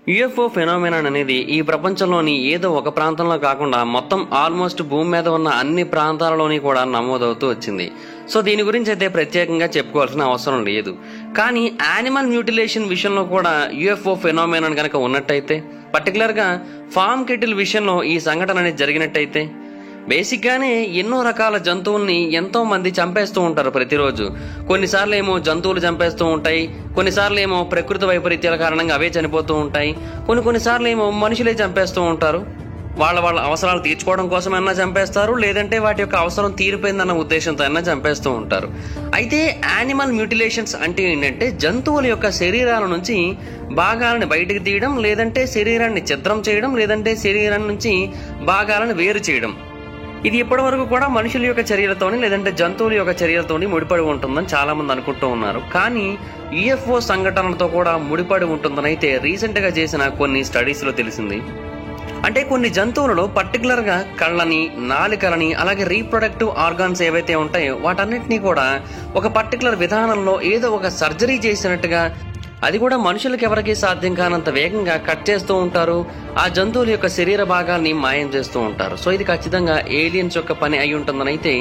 UFO ఫెనోమెనాన్ అనేది ఈ ప్రపంచంలోని ఏదో ఒక ప్రాంతంలో కాకుండా మొత్తం ఆల్మోస్ట్ భూమి మీద ఉన్న అన్ని ప్రాంతాలలోని కూడా నమోదవుతూ వచ్చింది. సో దీని గురించి అయితే ప్రత్యేకంగా చెప్పుకోవాల్సిన అవసరం లేదు. కానీ యానిమల్ మ్యూటిలేషన్ విషయంలో కూడా యుఎఫ్ఓ ఫెనోమెనాన్ కనుక ఉన్నట్టయితే, పర్టికులర్ గా ఫామ్ కెటిల్ విషయంలో ఈ సంఘటన అనేది జరిగినట్టయితే, బేసిక్ గానే ఎన్నో రకాల జంతువుల్ని ఎంతో మంది చంపేస్తూ ఉంటారు ప్రతిరోజు. కొన్నిసార్లు ఏమో జంతువులు చంపేస్తూ ఉంటాయి, కొన్నిసార్లు ఏమో ప్రకృతి వైపరీత్యాల కారణంగా అవే చనిపోతూ ఉంటాయి, కొన్నిసార్లు ఏమో మనుషులే చంపేస్తూ ఉంటారు. వాళ్ళ అవసరాలు తీర్చుకోవడం కోసమైనా చంపేస్తారు, లేదంటే వాటి యొక్క అవసరం తీరిపోయిందన్న ఉద్దేశంతో అయినా చంపేస్తూ ఉంటారు. అయితే యానిమల్ మ్యూటిలేషన్స్ అంటే ఏంటంటే జంతువుల యొక్క శరీరాల నుంచి భాగాలను బయటకు తీయడం, లేదంటే శరీరాన్ని ఛిద్రం చేయడం, లేదంటే శరీరం నుంచి భాగాలను వేరు చేయడం. ఇది ఇప్పటి వరకు కూడా మనుషుల యొక్క చర్యలతోని లేదంటే జంతువుల యొక్క చర్యలతోని ముడిపడి ఉంటుందని చాలా మంది అనుకుంటూ ఉన్నారు. కానీ యుఎఫ్ఓ సంఘటనలతో కూడా ముడిపడి ఉంటుందని అయితే రీసెంట్ గా చేసిన కొన్ని స్టడీస్ లో తెలిసింది. అంటే కొన్ని జంతువులలో పర్టికులర్ గా కళ్ళని, నాలికలని, అలాగే రీప్రొడక్టివ్ ఆర్గాన్స్ ఏవైతే ఉంటాయో వాటన్నిటినీ కూడా ఒక పర్టికులర్ విధానంలో ఏదో ఒక సర్జరీ చేసినట్టుగా, అది కూడా మనుషులకు ఎవరికి సాధ్యం కానంత వేగంగా కట్ చేస్తూ ఉంటారు. ఆ జంతువుల యొక్క శరీర భాగాల్ని మాయం చేస్తూ ఉంటారు. సో ఇది ఖచ్చితంగా ఏలియన్స్ యొక్క పని అయి ఉంటుందని అయితే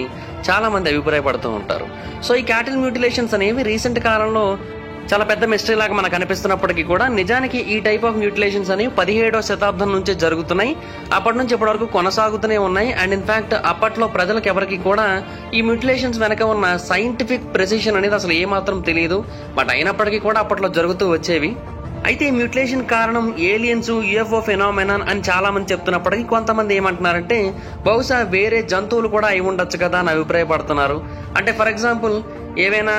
చాలా మంది అభిప్రాయపడుతూ ఉంటారు. సో ఈ క్యాటిల్ మ్యూటిలేషన్స్ అనేవి రీసెంట్ కాలంలో చాలా పెద్ద మిస్టరీ లాగా మనకు అనిపిస్తున్నప్పటికీ కూడా నిజానికి ఈ టైప్ ఆఫ్ మ్యూటిలేషన్స్ అనేవి 17వ శతాబ్దం నుంచే జరుగుతున్నాయి. అప్పటి నుంచి ఇప్పటి వరకు కొనసాగుతూనే ఉన్నాయి. అండ్ ఇన్ఫాక్ట్ అప్పట్లో ప్రజలకు ఎవరికి కూడా ఈ మ్యూటిలేషన్స్ వెనక ఉన్న సైంటిఫిక్ ప్రెసిషన్ అనేది అసలు ఏమాత్రం తెలియదు. బట్ అయినప్పటికీ కూడా అప్పట్లో జరుగుతూ వచ్చేవి. అయితే ఈ మ్యూటిలేషన్ కారణం ఏలియన్స్, యుఎఫ్ఓ ఫెనోమెనాన్ అని చాలా మంది చెప్తున్నప్పటికీ కొంతమంది ఏమంటున్నారంటే బహుశా వేరే జంతువులు కూడా అయి ఉండొచ్చు కదా అని అభిప్రాయపడుతున్నారు. అంటే ఫర్ ఎగ్జాంపుల్ ఏవైనా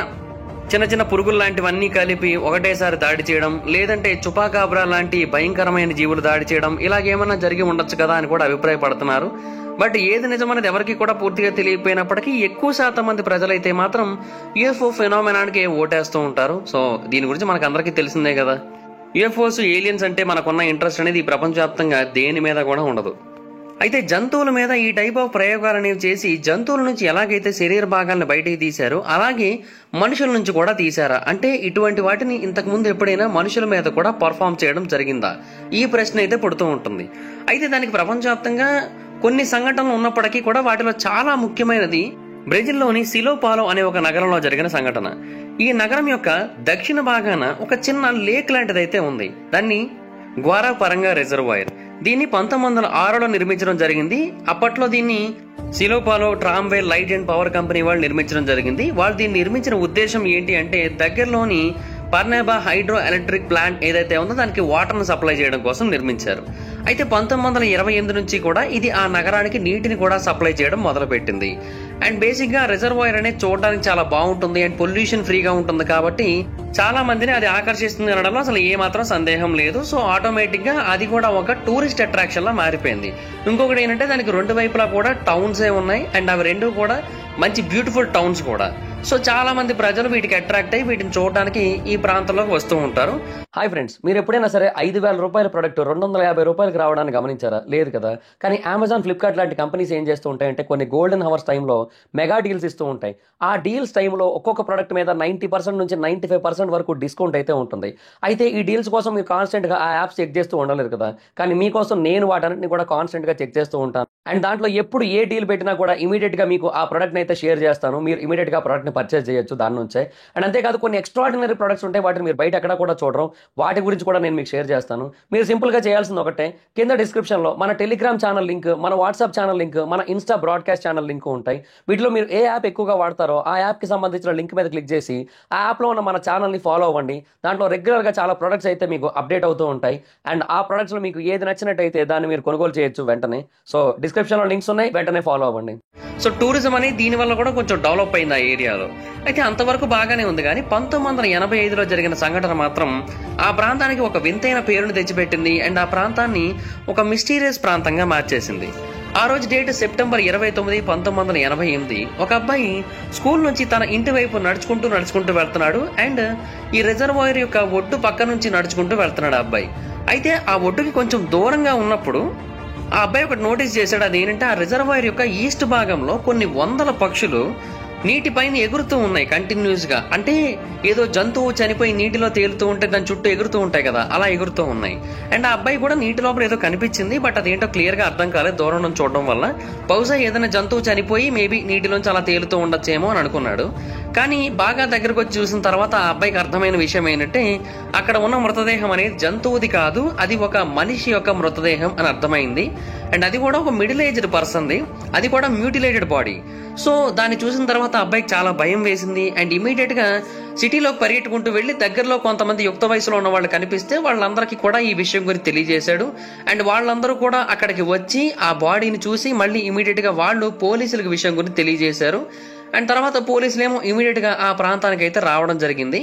చిన్న చిన్న పురుగులు లాంటివన్నీ కలిపి ఒకటేసారి దాడి చేయడం, లేదంటే చుపాకాబ్రా లాంటి భయంకరమైన జీవులు దాడి చేయడం, ఇలాగేమన్నా జరిగి ఉండొచ్చు కదా అని కూడా అభిప్రాయపడుతున్నారు. బట్ ఏది నిజమనేది ఎవరికి కూడా పూర్తిగా తెలియకపోయినప్పటికీ ఎక్కువ శాతం మంది ప్రజలైతే మాత్రం యుఎఫ్ఓ ఫెనోమెనాన్కి ఓటేస్తూ ఉంటారు. సో దీని గురించి మనకు అందరికీ తెలిసిందే కదా. యుఎఫ్ఓస్, ఏలియన్స్ అంటే మనకున్న ఇంట్రెస్ట్ అనేది ఈ ప్రపంచవ్యాప్తంగా దేని మీద కూడా ఉండదు. అయితే జంతువుల మీద ఈ టైప్ ఆఫ్ ప్రయోగాలు అనేవి చేసి జంతువుల నుంచి ఎలాగైతే శరీర భాగాలను బయటికి తీశారో అలాగే మనుషుల నుంచి కూడా తీశారా? అంటే ఇటువంటి వాటిని ఇంతకు ముందు ఎప్పుడైనా మనుషుల మీద కూడా పర్ఫామ్ చేయడం జరిగిందా? ఈ ప్రశ్న అయితే పుడుతూ ఉంటుంది. అయితే దానికి ప్రపంచవ్యాప్తంగా కొన్ని సంఘటనలు ఉన్నప్పటికీ కూడా వాటిలో చాలా ముఖ్యమైనది బ్రెజిల్లోని సిలో పాలో అనే ఒక నగరంలో జరిగిన సంఘటన. ఈ నగరం యొక్క దక్షిణ భాగాన ఒక చిన్న లేక్ లాంటిదైతే ఉంది. దాన్ని గ్వారాపరంగా రిజర్వాయర్. దీన్ని 1906లో నిర్మించడం జరిగింది. అప్పట్లో దీన్ని Sao Paulo tramway light and power company వాళ్ళు నిర్మించడం జరిగింది. వాళ్ళు దీన్ని నిర్మించిన ఉద్దేశం ఏంటి అంటే దగ్గరలోని పర్నేబా హైడ్రో ఎలక్ట్రిక్ ప్లాంట్ ఏదైతే ఉందో దానికి వాటర్ను సప్లై చేయడం కోసం నిర్మించారు. అయితే 1928 నుంచి కూడా ఇది ఆ నగరానికి నీటిని కూడా సప్లై చేయడం మొదలుపెట్టింది. అండ్ బేసిక్ గా రిజర్వాయర్ అనేది చూడడానికి చాలా బాగుంటుంది అండ్ పొల్యూషన్ ఫ్రీగా ఉంటుంది కాబట్టి చాలా మందిని అది ఆకర్షిస్తుంది అనడంలో అసలు ఏమాత్రం సందేహం లేదు. సో ఆటోమేటిక్ గా అది కూడా ఒక టూరిస్ట్ అట్రాక్షన్ లా మారిపోయింది. ఇంకొకటి ఏంటంటే దానికి రెండు వైపులా కూడా టౌన్స్ ఉన్నాయి అండ్ అవి రెండు కూడా మంచి బ్యూటిఫుల్ టౌన్స్ కూడా. సో చాలా మంది ప్రజలు వీటికి అట్రాక్ట్ అయ్యి వీటిని చూడడానికి ఈ ప్రాంతంలోకి వస్తూ ఉంటారు. హాయ్ ఫ్రెండ్స్, మీరు ఎప్పుడైనా సరే 5,000 రూపాయల ప్రొడక్ట్ 250 రూపాయలకి రావడానికి గమనించారా? లేదు కదా. కానీ అమెజాన్, ఫ్లిప్కార్ట్ లాంటి కంపెనీస్ ఏం చేస్తూ ఉంటాయంటే కొన్ని గోల్డెన్ హవర్స్ టైంలో మెగా డీల్స్ ఇస్తూ ఉంటాయి. ఆ డీల్స్ టైంలో ఒక్కొక్క ప్రొడక్ట్ మీద 90% నుంచి 95% వరకు డిస్కౌంట్ అయితే ఉంటుంది. అయితే ఈ డీల్స్ కోసం మీరు కాన్స్టెంట్గా ఆ యాప్స్ చెక్ చేస్తూ ఉండలేదు కదా. కానీ మీకోసం నేను వాటన్నిటిని కూడా కాన్స్టెంట్గా చెక్ చేస్తూ ఉంటాను. అండ్ దాంట్లో ఎప్పుడు ఏ డీల్ పెట్టినా కూడా ఇమీడియట్గా మీకు ఆ ప్రొడక్ట్ని అయితే షేర్ చేస్తాను. మీరు ఇమీడియట్గా ఆ ప్రొడక్ట్ని పర్చేస్ చేయొచ్చు దాని నుంచే. అండ్ అంతేకాదు కొన్ని ఎక్స్ట్రాడినరీ ప్రొడక్ట్స్ ఉంటాయి, వాటిని మీరు బయట ఎక్కడ కూడా చూడరు. వాటి గురించి కూడా నేను మీకు షేర్ చేస్తాను. మీరు సింపుల్గా చేయాల్సింది ఒకటే, కింద డిస్క్రిప్షన్లో మన టెలిగ్రామ్ ఛానల్ లింక్, మన వాట్సాప్ ఛానల్ లింక్, మన ఇన్స్టా బ్రాడ్కాస్ట్ ఛానల్ లింక్ ఉంటాయి. వీటిలో మీరు ఏ యాప్ ఎక్కువగా వాడతారో ఆ యాప్కి సంబంధించిన లింక్ మీద క్లిక్ చేసి ఆ యాప్లో ఉన్న మన ఛానల్ని ఫాలో అవ్వండి. దాంట్లో రెగ్యులర్గా చాలా ప్రొడక్ట్స్ అయితే మీకు అప్డేట్ అవుతూ ఉంటాయి. అండ్ ఆ ప్రొడక్ట్స్లో మీకు ఏది నచ్చినట్టయితే దాన్ని మీరు కొనుగోలు చేయొచ్చు వెంటనే. సో డిస్క్రిప్షన్లో లింక్స్ ఉన్నాయి, వెంటనే ఫాలో అవ్వండి. సో టూరిజం అనేది దీనివల్ల కూడా కొంచెం డెవలప్ అయింది ఆ ఏరియాలో. అయితే అంతవరకు బాగానే ఉంది. కానీ 1985లో జరిగిన సంఘటన మాత్రం ఆ ప్రాంతానికి ఒక వింతైన పేరును తెచ్చిపెట్టింది అండ్ ఆ ప్రాంతాన్ని ఒక మిస్టీరియస్ ప్రాంతంగా మార్చేసింది. ఆ రోజు డేట్ సెప్టెంబర్ 29, 1988. ఒక అబ్బాయి స్కూల్ నుంచి తన ఇంటి వైపు నడుచుకుంటూ వెళ్తున్నాడు అండ్ ఈ రిజర్వాయర్ యొక్క ఒడ్డు పక్క నుంచి నడుచుకుంటూ వెళ్తున్నాడు ఆ అబ్బాయి. అయితే ఆ ఒడ్డుకి కొంచెం దూరంగా ఉన్నప్పుడు ఆ అబ్బాయి ఒకటి నోటీస్ చేశాడు. అదేంటంటే ఆ రిజర్వాయర్ యొక్క ఈస్ట్ భాగంలో కొన్ని వందల పక్షులు నీటిపైన ఎగురుతూ ఉన్నాయి కంటిన్యూస్ గా. అంటే ఏదో జంతువు చనిపోయి నీటిలో తేలుతూ ఉంటే దాని చుట్టూ ఎగురుతూ ఉంటాయి కదా, అలా ఎగురుతూ ఉన్నాయి. అండ్ ఆ అబ్బాయి కూడా నీటి లోపల ఏదో కనిపించింది, బట్ అదేంటో క్లియర్ గా అర్థం కాలేదు దూరం నుంచి చూడడం వల్ల. బహుశా ఏదైనా జంతువు చనిపోయి మేబీ నీటిలోంచి అలా తేలుతూ ఉండొచ్చేమో అని అనుకున్నాడు. కానీ బాగా దగ్గరకు వచ్చి చూసిన తర్వాత ఆ అబ్బాయికి అర్థమైన విషయం ఏంటంటే అక్కడ ఉన్న మృతదేహం అనేది జంతువుది కాదు, అది ఒక మనిషి యొక్క మృతదేహం అని అర్థమైంది. అండ్ అది కూడా ఒక మిడిల్ ఏజ్డ్ పర్సన్ది, అది కూడా మ్యూటిలేటెడ్ బాడీ. సో దాన్ని చూసిన తర్వాత అబ్బాయికి చాలా భయం వేసింది. అండ్ ఇమీడియట్ గా సిటీలోకి పరిగెట్టుకుంటూ వెళ్లి దగ్గరలో కొంతమంది యుక్త వయసులో ఉన్న వాళ్ళు కనిపిస్తే వాళ్ళందరికీ కూడా ఈ విషయం గురించి తెలియజేశాడు. అండ్ వాళ్ళందరూ కూడా అక్కడికి వచ్చి ఆ బాడీని చూసి మళ్ళీ ఇమీడియట్ గా వాళ్ళు పోలీసులకు విషయం గురించి తెలియజేశారు. అండ్ తర్వాత పోలీసులు ఏమో ఇమీడియట్ గా ఆ ప్రాంతానికి అయితే రావడం జరిగింది.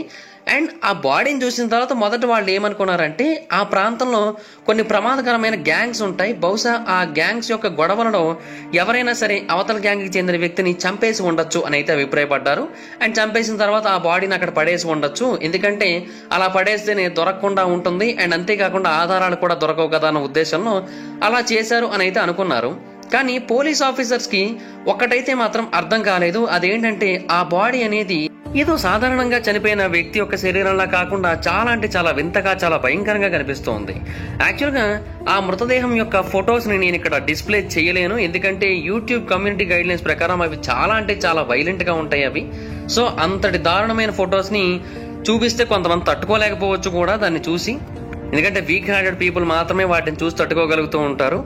అండ్ ఆ బాడీని చూసిన తర్వాత మొదట వాళ్ళు ఏమనుకున్నారంటే ఆ ప్రాంతంలో కొన్ని ప్రమాదకరమైన గ్యాంగ్స్ ఉంటాయి, బహుశా ఆ గ్యాంగ్స్ యొక్క గొడవలలో ఎవరైనా సరే అవతల గ్యాంగ్ కి చెందిన వ్యక్తిని చంపేసి ఉండొచ్చు అని అయితే అభిప్రాయపడ్డారు. అండ్ చంపేసిన తర్వాత ఆ బాడీని అక్కడ పడేసి ఉండొచ్చు, ఎందుకంటే అలా పడేస్తేనే దొరకకుండా ఉంటుంది. అండ్ అంతేకాకుండా ఆధారాలు కూడా దొరకవు కదా అన్న ఉద్దేశంలో అలా చేశారు అని అయితే అనుకున్నారు. కానీ పోలీస్ ఆఫీసర్స్ కి ఒక్కటైతే మాత్రం అర్థం కాలేదు, అదేంటంటే ఆ బాడీ అనేది ఏదో సాధారణంగా చనిపోయిన వ్యక్తి యొక్క శరీరంలా కాకుండా చాలా అంటే చాలా వింతగా, చాలా భయంకరంగా కనిపిస్తోంది. యాక్చువల్గా ఆ మృతదేహం యొక్క ఫొటోస్ ని నేను ఇక్కడ డిస్ప్లే చేయలేను, ఎందుకంటే యూట్యూబ్ కమ్యూనిటీ గైడ్ లైన్స్ ప్రకారం అవి చాలా అంటే చాలా వైలెంట్ గా ఉంటాయి అవి. సో అంతటి దారుణమైన ఫొటోస్ ని చూపిస్తే కొంతమంది తట్టుకోలేకపోవచ్చు కూడా దాన్ని చూసి, ఎందుకంటే వీక్ హార్టెడ్ పీపుల్ మాత్రమే వాటిని చూసి తట్టుకోగలుగుతూ ఉంటారు.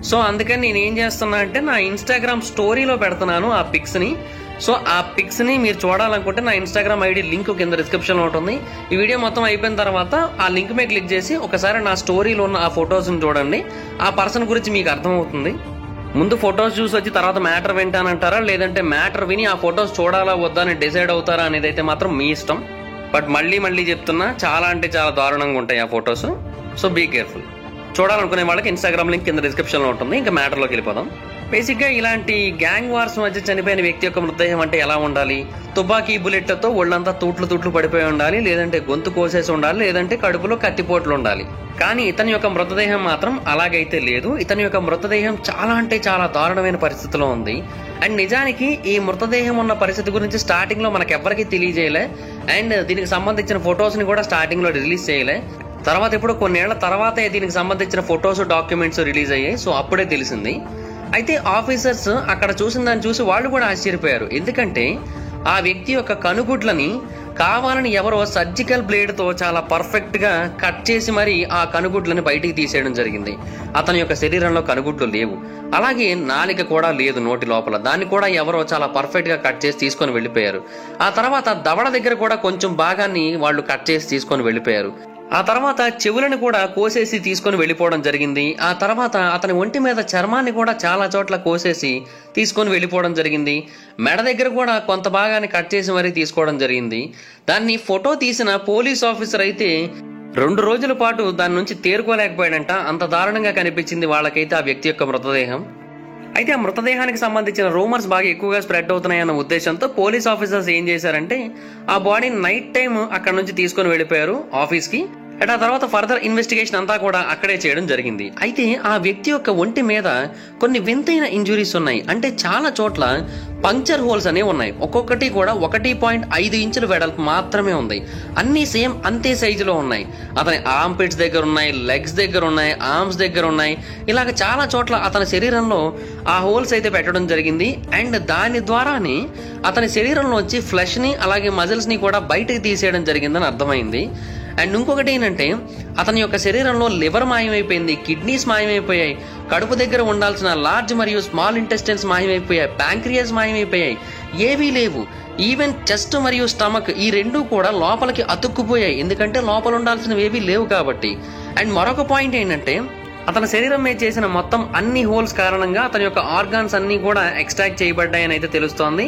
సో అందుకని నేను ఏం చేస్తున్నా అంటే నా ఇన్స్టాగ్రామ్ స్టోరీలో పెడుతున్నాను ఆ పిక్స్ ని. సో ఆ పిక్స్ ని మీరు చూడాలనుకుంటే నా ఇన్స్టాగ్రామ్ ఐడి లింక్ కింద డిస్క్రిప్షన్ లో ఉంటుంది. ఈ వీడియో మొత్తం అయిపోయిన తర్వాత ఆ లింక్ మీద క్లిక్ చేసి ఒకసారి నా స్టోరీలో ఉన్న ఆ ఫొటోస్ ని చూడండి, ఆ పర్సన్ గురించి మీకు అర్థమవుతుంది. ముందు ఫొటోస్ చూసి వచ్చి తర్వాత మ్యాటర్ వింటానంటారా, లేదంటే మ్యాటర్ విని ఆ ఫొటోస్ చూడాలా వద్దా అని డిసైడ్ అవుతారా అనేది అయితే మాత్రం మీ ఇష్టం. బట్ మళ్ళీ చెప్తున్నా, చాలా అంటే చాలా దారుణంగా ఉంటాయి ఆ ఫొటోస్. So be careful. చూడాలనుకునే వాళ్ళకి ఇన్స్టాగ్రామ్ లింక్ కింద డిస్క్రిప్షన్ లో ఉంటుంది. ఇంకా మ్యాటర్లోకి వెళ్ళిపోదాం. బేసిక్ గా ఇలాంటి గ్యాంగ్ వార్స్ మధ్య చనిపోయిన వ్యక్తి యొక్క మృతదేహం అంటే ఎలా ఉండాలి? తుపాకీ బుల్లెట్లతో ఒళ్ళంతా తూట్లు పడిపోయి ఉండాలి, లేదంటే గొంతు కోసేసి ఉండాలి, లేదంటే కడుపులో కత్తిపోట్లు ఉండాలి. కానీ ఇతని యొక్క మృతదేహం మాత్రం అలాగైతే లేదు. ఇతని యొక్క మృతదేహం చాలా అంటే చాలా దారుణమైన పరిస్థితిలో ఉంది. అండ్ నిజానికి ఈ మృతదేహం ఉన్న పరిస్థితి గురించి స్టార్టింగ్ లో మనకెవ్వరికి తెలియజేయలే. అండ్ దీనికి సంబంధించిన ఫొటోస్ ని కూడా స్టార్టింగ్ లో రిలీజ్ చేయలే. తర్వాత ఇప్పుడు కొన్నేళ్ల తర్వాతే దీనికి సంబంధించిన ఫొటోస్, డాక్యుమెంట్స్ రిలీజ్ అయ్యాయి. సో అప్పుడే తెలిసింది. అయితే ఆఫీసర్స్ అక్కడ చూసిన దాన్ని చూసి వాళ్ళు కూడా ఆశ్చర్యపోయారు, ఎందుకంటే ఆ వ్యక్తి యొక్క కనుగుడ్లని కావాలని ఎవరో సర్జికల్ బ్లేడ్ తో చాలా పర్ఫెక్ట్ గా కట్ చేసి మరి ఆ కనుగుడ్లని బయటికి తీసేయడం జరిగింది. అతని యొక్క శరీరంలో కనుగుడ్లు లేవు, అలాగే నాలిక కూడా లేదు నోటి లోపల, దాన్ని కూడా ఎవరో చాలా పర్ఫెక్ట్ గా కట్ చేసి తీసుకొని వెళ్లిపోయారు. ఆ తర్వాత దవడ దగ్గర కూడా కొంచెం భాగాన్ని వాళ్ళు కట్ చేసి తీసుకొని వెళ్లిపోయారు. ఆ తర్వాత చెవులను కూడా కోసేసి తీసుకొని వెళ్లిపోవడం జరిగింది. ఆ తర్వాత అతని ఒంటి మీద చర్మాన్ని కూడా చాలా చోట్ల కోసేసి తీసుకొని వెళ్లిపోవడం జరిగింది. మెడ దగ్గర కూడా కొంత భాగాన్ని కట్ చేసి మరీ తీసుకోవడం జరిగింది. దాన్ని ఫోటో తీసిన పోలీస్ ఆఫీసర్ అయితే 2 రోజుల పాటు దాని నుంచి తేరుకోలేకపోయాడంట, అంత దారుణంగా కనిపించింది వాళ్ళకైతే ఆ వ్యక్తి యొక్క మృతదేహం. అయితే ఆ మృతదేహానికి సంబంధించిన రూమర్స్ బాగా ఎక్కువగా స్ప్రెడ్ అవుతున్నాయన్న ఉద్దేశంతో పోలీస్ ఆఫీసర్స్ ఏం చేశారంటే ఆ బాడీని నైట్ టైం అక్కడ నుంచి తీసుకొని వెళ్ళిపోయారు ఆఫీస్ కి. అండ్ ఆ తర్వాత ఫర్దర్ ఇన్వెస్టిగేషన్ అంతా కూడా అక్కడే చేయడం జరిగింది. అయితే ఆ వ్యక్తి యొక్క ఒంటి మీద కొన్ని వింతైన ఇంజురీస్ ఉన్నాయి. అంటే చాలా చోట్ల పంక్చర్ హోల్స్ అనేవి ఉన్నాయి. ఒక్కొక్కటి కూడా 1.5 ఇంచుల వెడల్పు మాత్రమే ఉంది. అన్ని సేమ్ అంతే సైజులో ఉన్నాయి. అతని ఆర్మ్ పిట్స్ దగ్గర ఉన్నాయి, లెగ్స్ దగ్గర ఉన్నాయి, ఆర్మ్స్ దగ్గర ఉన్నాయి. ఇలాగ చాలా చోట్ల అతని శరీరంలో ఆ హోల్స్ అయితే పెట్టడం జరిగింది. అండ్ దాని ద్వారానే అతని శరీరంలోంచి ఫ్లెష్ ని అలాగే మజిల్స్ ని కూడా బయటకు తీసేయడం జరిగిందని అర్థమైంది. అండ్ ఇంకొకటి ఏంటంటే అతని యొక్క శరీరంలో లివర్ మాయమైపోయింది, కిడ్నీస్ మాయమైపోయాయి, కడుపు దగ్గర ఉండాల్సిన లార్జ్ మరియు స్మాల్ ఇంటెస్టైన్స్ మాయమైపోయాయి, ప్యాంక్రియాస్ మాయమైపోయాయి, ఏవీ లేవు. ఈవెన్ చెస్ట్ మరియు స్టమక్ ఈ రెండూ కూడా లోపలికి అతుక్కుపోయాయి, ఎందుకంటే లోపల ఉండాల్సినవి ఏవీ లేవు కాబట్టి. అండ్ మరొక పాయింట్ ఏంటంటే అతని శరీరం మీద చేసిన మొత్తం అన్ని హోల్స్ కారణంగా అతని యొక్క ఆర్గాన్స్ అన్ని కూడా ఎక్స్ట్రాక్ట్ చేయబడ్డాయని అయితే తెలుస్తోంది.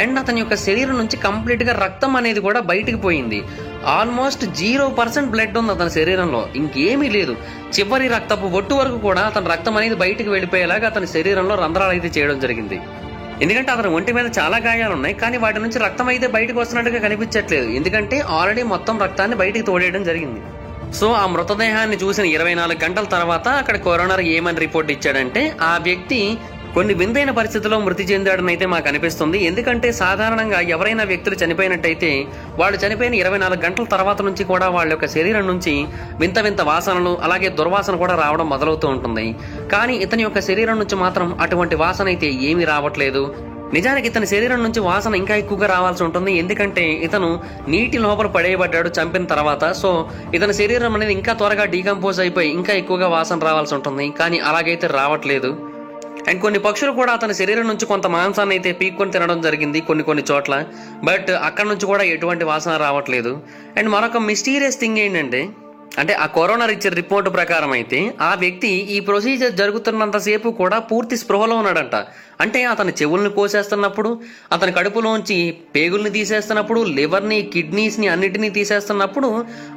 అండ్ అతని యొక్క శరీరం నుంచి కంప్లీట్ గా రక్తం అనేది కూడా బయటికి పోయింది. ఆల్మోస్ట్ 0% బ్లడ్ ఉంది అతని శరీరంలో, ఇంకేమీ లేదు. చివరి రక్తపు ఒట్టు వరకు కూడా అతని రక్తం అనేది బయటికి వెళ్ళిపోయేలాగా అతని శరీరంలో రంధ్రాలు అయితే చేయడం జరిగింది. ఎందుకంటే అతని ఒంటి మీద చాలా గాయాలు ఉన్నాయి, కానీ వాటి నుంచి రక్తం అయితే బయటకు వస్తున్నట్టుగా కనిపించట్లేదు, ఎందుకంటే ఆల్రెడీ మొత్తం రక్తాన్ని బయటికి తోడేయడం జరిగింది. సో ఆ మృతదేహాన్ని చూసిన 24 గంటల తర్వాత అక్కడ కొరోనర్ ఏమని రిపోర్ట్ ఇచ్చాడంటే ఆ వ్యక్తి కొన్ని విందైన పరిస్థితుల్లో మృతి చెందాడని అయితే మాకు అనిపిస్తుంది. ఎందుకంటే సాధారణంగా ఎవరైనా వ్యక్తులు చనిపోయినట్టయితే వాళ్ళు చనిపోయిన 24 గంటల తర్వాత నుంచి కూడా వాళ్ళ యొక్క శరీరం నుంచి వింత వింత వాసనలు అలాగే దుర్వాసన కూడా రావడం మొదలవుతూ ఉంటుంది. కానీ ఇతని యొక్క శరీరం నుంచి మాత్రం అటువంటి వాసన అయితే ఏమీ రావట్లేదు. నిజానికి ఇతని శరీరం నుంచి వాసన ఇంకా ఎక్కువగా రావాల్సి ఉంటుంది. ఎందుకంటే ఇతను నీటి లోపల పడేయబడ్డాడు చంపిన తర్వాత. సో ఇతని శరీరం అనేది ఇంకా త్వరగా డీకంపోజ్ అయిపోయి ఇంకా ఎక్కువగా వాసన రావాల్సి ఉంటుంది. కానీ అలాగైతే రావట్లేదు. అండ్ కొన్ని పక్షులు కూడా అతని శరీరం నుంచి కొంత మాంసాన్ని అయితే పీక్కొని తినడం జరిగింది కొన్ని చోట్ల. బట్ అక్కడ నుంచి కూడా ఎటువంటి వాసన రావట్లేదు. అండ్ మరొక మిస్టీరియస్ థింగ్ ఏంటంటే అంటే ఆ కరోనా ఇచ్చే రిపోర్టు ప్రకారం అయితే ఆ వ్యక్తి ఈ ప్రొసీజర్ జరుగుతున్నంతసేపు కూడా పూర్తి స్పృహలో ఉన్నాడంట. అంటే అతని చెవుల్ని కోసేస్తున్నప్పుడు, అతని కడుపులోంచి పేగుల్ని తీసేస్తున్నప్పుడు, లివర్ని కిడ్నీస్ని అన్నిటినీ తీసేస్తున్నప్పుడు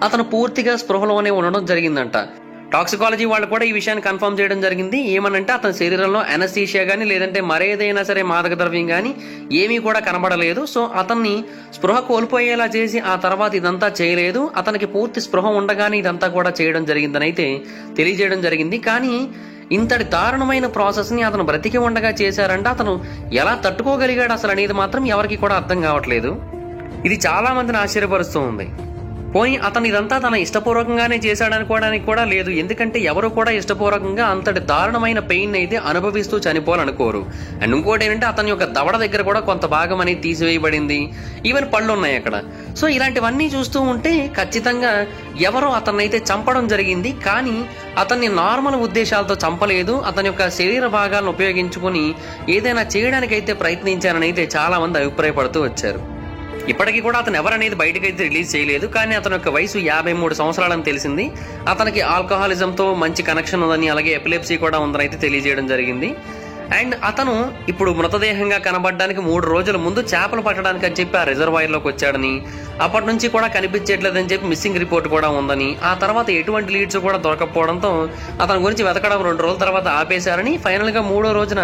అతను పూర్తిగా స్పృహలోనే ఉండడం జరిగిందంట. టాక్సికాలజీ వాళ్ళు కూడా ఈ విషయాన్ని కన్ఫర్మ్ చేయడం జరిగింది. ఏమనంటే అతని శరీరంలో అనస్థీషియా కానీ లేదంటే మరేదైనా సరే మాదక ద్రవ్యం కానీ ఏమీ కూడా కనబడలేదు. సో అతన్ని స్పృహ కోల్పోయేలా చేసి ఆ తర్వాత ఇదంతా చేయలేదు. అతనికి పూర్తి స్పృహ ఉండగానే ఇదంతా కూడా చేయడం జరిగిందని అయితే తెలియజేయడం జరిగింది. కానీ ఇంతటి దారుణమైన ప్రాసెస్ ని అతను బ్రతికి ఉండగా చేశారంటే అతను ఎలా తట్టుకోగలిగాడు అసలు అనేది మాత్రం ఎవరికి కూడా అర్థం కావట్లేదు. ఇది చాలా మందిని ఆశ్చర్యపరుస్తూ ఉంది. పోయి అతను ఇదంతా తన ఇష్టపూర్వకంగానే చేశాడనుకోవడానికి కూడా లేదు. ఎందుకంటే ఎవరు కూడా ఇష్టపూర్వకంగా అంతటి దారుణమైన పెయిన్ అయితే అనుభవిస్తూ చనిపోవాలనుకోరు. అండ్ ఇంకోటి ఏంటంటే అతని యొక్క దవడ దగ్గర కూడా కొంత భాగం అనేది తీసివేయబడింది. ఈవెన్ పళ్ళు ఉన్నాయి అక్కడ. సో ఇలాంటివన్నీ చూస్తూ ఉంటే ఖచ్చితంగా ఎవరో అతన్నైతే చంపడం జరిగింది. కానీ అతన్ని నార్మల్ ఉద్దేశాలతో చంపలేదు. అతని యొక్క శరీర భాగాలను ఉపయోగించుకుని ఏదైనా చేయడానికైతే ప్రయత్నించారని అయితే చాలా మంది అభిప్రాయపడుతూ వచ్చారు. ఇప్పటికీ కూడా అతను ఎవరనేది బయటకైతే రిలీజ్ చేయలేదు. కానీ అతని యొక్క వయసు 53 సంవత్సరాలని తెలిసింది. అతనికి ఆల్కహాలిజంతో మంచి కనెక్షన్ ఉందని అలాగే ఎపిలెప్సీ కూడా ఉందని అయితే తెలియజేయడం జరిగింది. అండ్ అతను ఇప్పుడు మృతదేహంగా కనబడడానికి 3 రోజుల ముందు చేపలు పట్టడానికి అని చెప్పి ఆ రిజర్వాయర్లోకి వచ్చాడని, అప్పటి నుంచి కూడా కనిపించట్లేదని చెప్పి మిస్సింగ్ రిపోర్ట్ కూడా ఉందని, ఆ తర్వాత ఎటువంటి లీడ్స్ కూడా దొరకపోవడంతో అతని గురించి వెతకడం 2 రోజుల తర్వాత ఆపేశారని, ఫైనల్ గా 3వ రోజున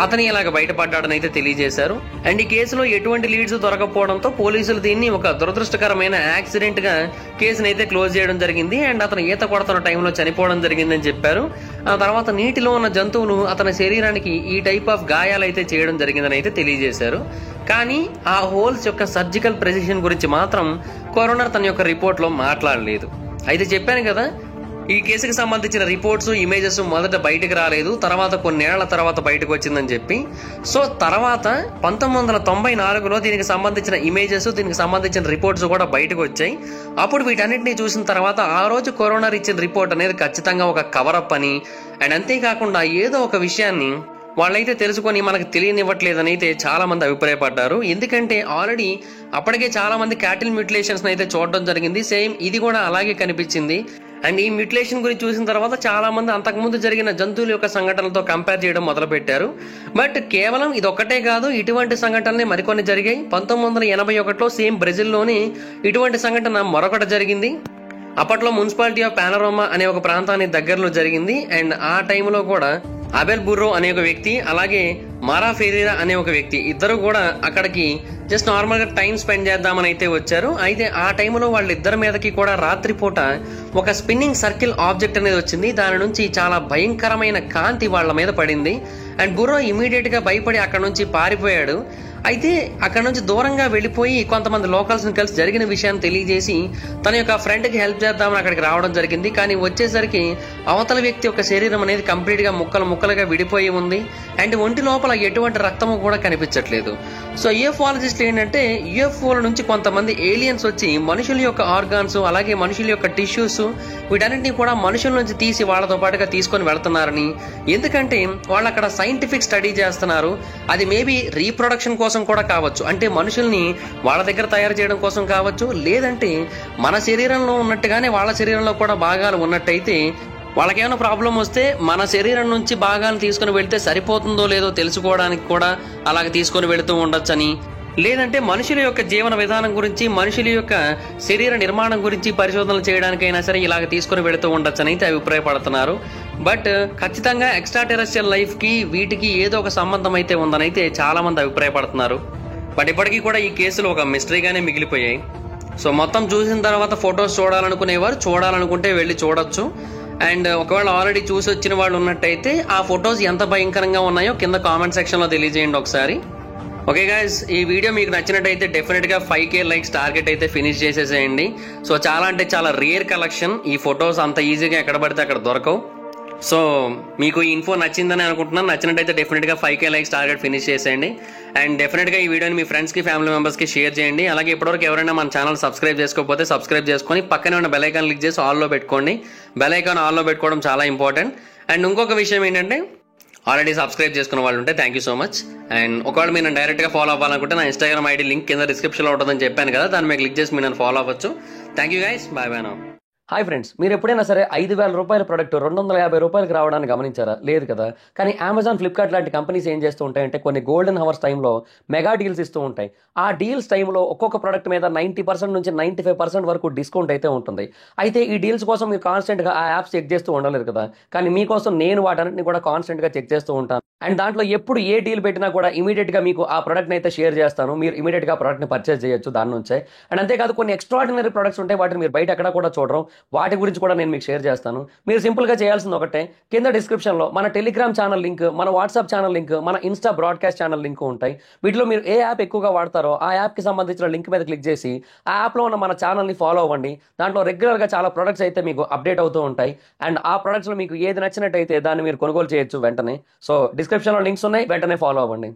అతని ఇలాగ బయటపడ్డాడని అయితే తెలియజేశారు. అండ్ ఈ కేసులో ఎటువంటి లీడ్స్ దొరకపోవడంతో పోలీసులు దీన్ని ఒక దురదృష్టకరమైన యాక్సిడెంట్ గా కేసుని అయితే క్లోజ్ చేయడం జరిగింది. అండ్ అతను ఈత కొడుతున్న టైంలో చనిపోవడం జరిగిందని చెప్పారు. ఆ తర్వాత నీటిలో ఉన్న జంతువులు అతని శరీరానికి ఈ టైప్ ఆఫ్ గాయాలు అయితే చేయడం జరిగిందని అయితే తెలియజేశారు. కానీ ఆ హోల్స్ యొక్క సర్జికల్ ప్రెసిషన్ గురించి మాత్రం కొరోనర్ తన యొక్క రిపోర్ట్ లో మాట్లాడలేదు. అయితే చెప్పాను కదా, ఈ కేసుకి సంబంధించిన రిపోర్ట్స్ ఇమేజెస్ మొదట బయటకు రాలేదు, తర్వాత కొన్నేళ్ల తర్వాత బయటకు వచ్చిందని చెప్పి. సో తర్వాత 1994లో దీనికి సంబంధించిన ఇమేజెస్, దీనికి సంబంధించిన రిపోర్ట్స్ కూడా బయటకు వచ్చాయి. అప్పుడు వీటన్నిటిని చూసిన తర్వాత ఆ రోజు కరోనా ఇచ్చిన రిపోర్ట్ అనేది ఖచ్చితంగా ఒక కవరప్ అని, అండ్ అంతేకాకుండా ఏదో ఒక విషయాన్ని వాళ్ళైతే తెలుసుకొని మనకు తెలియనివ్వట్లేదని అయితే చాలా మంది అభిప్రాయపడ్డారు. ఎందుకంటే ఆల్రెడీ అప్పటికే చాలా మంది క్యాటిల్ మ్యూటిలేషన్స్ అయితే చూడడం జరిగింది. సేమ్ ఇది కూడా అలాగే కనిపించింది. అండ్ ఈ మ్యూటిలేషన్ గురించి చూసిన తర్వాత చాలా మంది అంతకుముందు జరిగిన జంతువుల యొక్క సంఘటనలతో కంపేర్ చేయడం మొదలు పెట్టారు. బట్ కేవలం ఇది ఒక్కటే కాదు, ఇటువంటి సంఘటనలే మరికొన్ని జరిగాయి. 1981లో సేమ్ బ్రెజిల్లోని ఇటువంటి సంఘటన మరొకటి జరిగింది. అప్పట్లో మున్సిపాలిటీ ఆఫ్ పానరోమా అనే ఒక ప్రాంతానికి దగ్గరలో జరిగింది. అండ్ ఆ టైంలో కూడా అబెల్ బుర్రో అనే ఒక వ్యక్తి అలాగే మారా ఫెరీరా అనే ఒక వ్యక్తి ఇద్దరు కూడా అక్కడికి జస్ట్ నార్మల్ గా టైం స్పెండ్ చేద్దామని అయితే వచ్చారు. అయితే ఆ టైంలో వాళ్ళిద్దరి మీదకి కూడా రాత్రిపూట ఒక స్పిన్నింగ్ సర్కిల్ ఆబ్జెక్ట్ అనేది వచ్చింది. దాని నుంచి చాలా భయంకరమైన కాంతి వాళ్ళ మీద పడింది. అండ్ బుర్రో ఇమీడియట్ గా భయపడి అక్కడ నుంచి పారిపోయాడు. అయితే అక్కడ నుంచి దూరంగా వెళ్ళిపోయి కొంతమంది లోకల్స్ ని కలిసి జరిగిన విషయాన్ని తెలియజేసి తన యొక్క ఫ్రెండ్ కి హెల్ప్ చేద్దామని అక్కడికి రావడం జరిగింది. కానీ వచ్చేసరికి అవతల వ్యక్తి యొక్క శరీరం అనేది కంప్లీట్ గా ముక్కలుగా విడిపోయి ఉంది. అండ్ ఒంటి లోపల ఎటువంటి రక్తము కూడా కనిపించట్లేదు. సో యూఎఫ్ఓలాజిస్టులు ఏంటంటే యూఎఫ్ఓల నుంచి కొంతమంది ఏలియన్స్ వచ్చి మనుషుల యొక్క ఆర్గాన్స్ అలాగే మనుషుల యొక్క టిష్యూస్ వీటన్నింటినీ కూడా మనుషుల నుంచి తీసి వాళ్ళతో పాటుగా తీసుకొని వెళ్తున్నారని, ఎందుకంటే వాళ్ళు అక్కడ సైంటిఫిక్ స్టడీ చేస్తున్నారు. అది మేబీ రీప్రొడక్షన్ కోసం కూడా కావచ్చు, అంటే మనుషుల్ని వాళ్ళ దగ్గర తయారు చేయడం కోసం కావచ్చు, లేదంటే మన శరీరంలో ఉన్నట్టుగానే వాళ్ళ శరీరంలో కూడా భాగాలు ఉన్నట్టయితే వాళ్ళకేమైనా ప్రాబ్లం వస్తే మన శరీరం నుంచి భాగాలు తీసుకుని వెళ్తే సరిపోతుందో లేదో తెలుసుకోవడానికి కూడా అలాగ తీసుకొని వెళుతూ ఉండొచ్చని, లేదంటే మనుషుల యొక్క జీవన విధానం గురించి మనుషుల యొక్క శరీర నిర్మాణం గురించి పరిశోధనలు చేయడానికైనా సరే ఇలాగ తీసుకుని వెళుతూ ఉండొచ్చని అయితే అభిప్రాయపడుతున్నారు. బట్ ఖచ్చితంగా ఎక్స్ట్రా టెరెస్ట్రియల్ లైఫ్ కి వీటికి ఏదో ఒక సంబంధం అయితే ఉందని అయితే చాలా మంది అభిప్రాయపడుతున్నారు. బట్ ఇప్పటికీ కూడా ఈ కేసులు ఒక మిస్టరీగానే మిగిలిపోయాయి. సో మొత్తం చూసిన తర్వాత ఫొటోస్ చూడాలనుకునేవారు చూడాలనుకుంటే వెళ్ళి చూడొచ్చు. అండ్ ఒకవేళ ఆల్రెడీ చూసి వచ్చిన వాళ్ళు ఉన్నట్టయితే ఆ ఫొటోస్ ఎంత భయంకరంగా ఉన్నాయో కింద కామెంట్ సెక్షన్లో తెలియజేయండి ఒకసారి. ఓకే గైస్, ఈ వీడియో మీకు నచ్చినట్టయితే డెఫినెట్గా 5K లైక్స్ టార్గెట్ అయితే ఫినిష్ చేసేసేయండి. సో చాలా అంటే చాలా రేర్ కలెక్షన్. ఈ ఫొటోస్ అంత ఈజీగా ఎక్కడ పడితే అక్కడ దొరకవు. సో మీకు ఈ ఇన్ఫో నచ్చిందని అనుకుంటున్నాను. నచ్చినట్టయితే డెఫినెట్గా 5K లైక్స్ టార్గెట్ ఫినిష్ చేసేయండి. అండ్ డెఫినెట్గా ఈ వీడియోని మీ ఫ్రెండ్స్కి, ఫ్యామిలీ మెంబర్స్కి షేర్ చేయండి. అలాగే ఇప్పటివరకు ఎవరైనా మన ఛానల్ సబ్స్క్రైబ్ చేసుకోకపోతే సబ్స్క్రైబ్ చేసుకొని పక్కనే ఉన్న బెల్ ఐకాన్ క్లిక్ చేసి ఆల్లో పెట్టుకోండి. బెల్ ఐకాన్ ఆల్లో పెట్టుకోవడం చాలా ఇంపార్టెంట్. అండ్ ఇంకొక విషయం ఏంటంటే, ఆల్రెడీ సబ్స్క్రైబ్ చేసుకున్న వాళ్ళు ఉంటే thank you so much. And ఒకవేళ మీరు డైరెక్ట్గా ఫాలో అవ్వాలనుకుంటే నా ఇన్స్టాగ్రామ్ ఐడి లింక్ కింద డిస్క్రిప్షన్లో ఉంటుందని చెప్పాను కదా, దాన్ని మీరు క్లిక్ చేసి మీరు నన్ను ఫాలో అవ్వచ్చు. Thank you guys, bye bye now. Hi friends, మీరు ఎప్పుడైనా సరే 5,000 రూపాయల ప్రోడక్ట్ 250 రూపాయలకు రావడానికి గమనించారా? లేదు కదా. కానీ అమెజాన్, ఫ్లిప్కార్ట్ లాంటి కంపెనీస్ ఏం చేస్తూ ఉంటాయంటే కొన్ని గోల్డెన్ హవర్స్ టైంలో మెగా డీల్స్ ఇస్తూ ఉంటాయి. ఆ డీల్స్ టైంలో ఒక్కొక్క ప్రోడక్ట్ మీద 90% నుంచి 95% వరకు డిస్కౌంట్ అయితే ఉంటుంది. అయితే ఈ డీల్స్ కోసం మీరు కాన్స్టెంట్గా ఆ యాప్స్ చెక్ చేస్తూ ఉండలేదు కదా. కానీ మీకోసం నేను వాటన్నిటిని కూడా కాన్స్టెంట్గా చెక్ చేస్తూ ఉంటాను. అండ్ దాంట్లో ఎప్పుడు ఏ డీల్ పెట్టినా కూడా ఇమీడియట్గా మీకు ఆ ప్రోడక్ట్ని అయితే షేర్ చేస్తాను. మీరు ఇమీడియట్గా ప్రోడక్ట్ని పర్చేస్ చేయొచ్చు దాని నుంచే. అండ్ అంతేకాదు కొన్ని ఎక్స్ట్రాడినరీ ప్రొడక్ట్స్ ఉంటాయి, వాటిని మీరు బయట ఎక్కడ కూడా చూడరు. వాటి గురించి కూడా నేను మీకు షేర్ చేస్తాను. మీరు సింపుల్గా చేయాల్సింది ఒకటే, కింద డిస్క్రిప్షన్లో మన టెలిగ్రామ్ ఛానల్ లింక్, మన వాట్సాప్ ఛానల్ లింక్, మన ఇన్స్టా బ్రాడ్కాస్ట్ ఛానల్ లింక్ ఉంటాయి. వీటిలో మీరు ఏ యాప్ ఎక్కువగా వాడతారో ఆ యాప్కి సంబంధించిన లింక్ మీద క్లిక్ చేసి ఆ యాప్లో ఉన్న మన ఛానల్ని ఫాలో అవ్వండి. దాంట్లో రెగ్యులర్గా చాలా ప్రొడక్ట్స్ అయితే మీకు అప్డేట్ అవుతూ ఉంటాయి. అండ్ ఆ ప్రొడక్ట్స్లో మీకు ఏది నచ్చినట్టయితే దాన్ని మీరు కొనుగోలు చేయొచ్చు వెంటనే. సో డిస్క్రిప్షన్లో లింక్స్ ఉన్నాయి, వెంటనే ఫాలో అవ్వండి.